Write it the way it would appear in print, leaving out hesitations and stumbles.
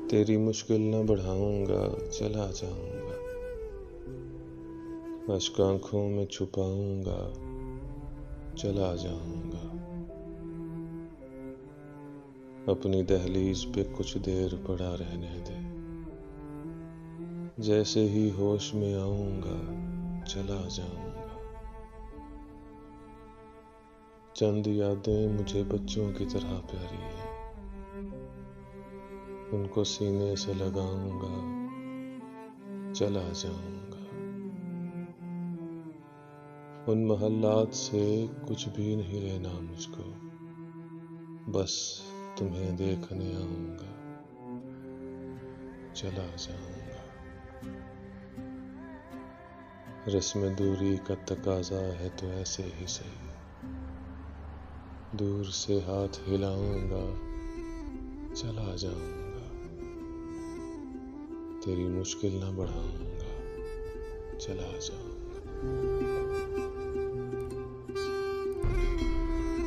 तेरी मुश्किल न बढ़ाऊंगा, चला जाऊंगा। अश्क आंखों में छुपाऊंगा, चला जाऊंगा। अपनी दहलीज पे कुछ देर पड़ा रहने दे। जैसे ही होश में आऊंगा, चला जाऊंगा। चंद यादें मुझे बच्चों की तरह प्यारी हैं, उनको सीने से लगाऊंगा, चला जाऊंगा। उन महल्लात से कुछ भी नहीं लेना मुझको, बस तुम्हें देखने आऊंगा, चला जाऊंगा। रस्म दूरी का तकाजा है तो ऐसे ही सही, दूर से हाथ हिलाऊंगा, चला जाऊंगा। तेरी मुश्किल न बढ़ाऊंगा, चला जाऊंगा।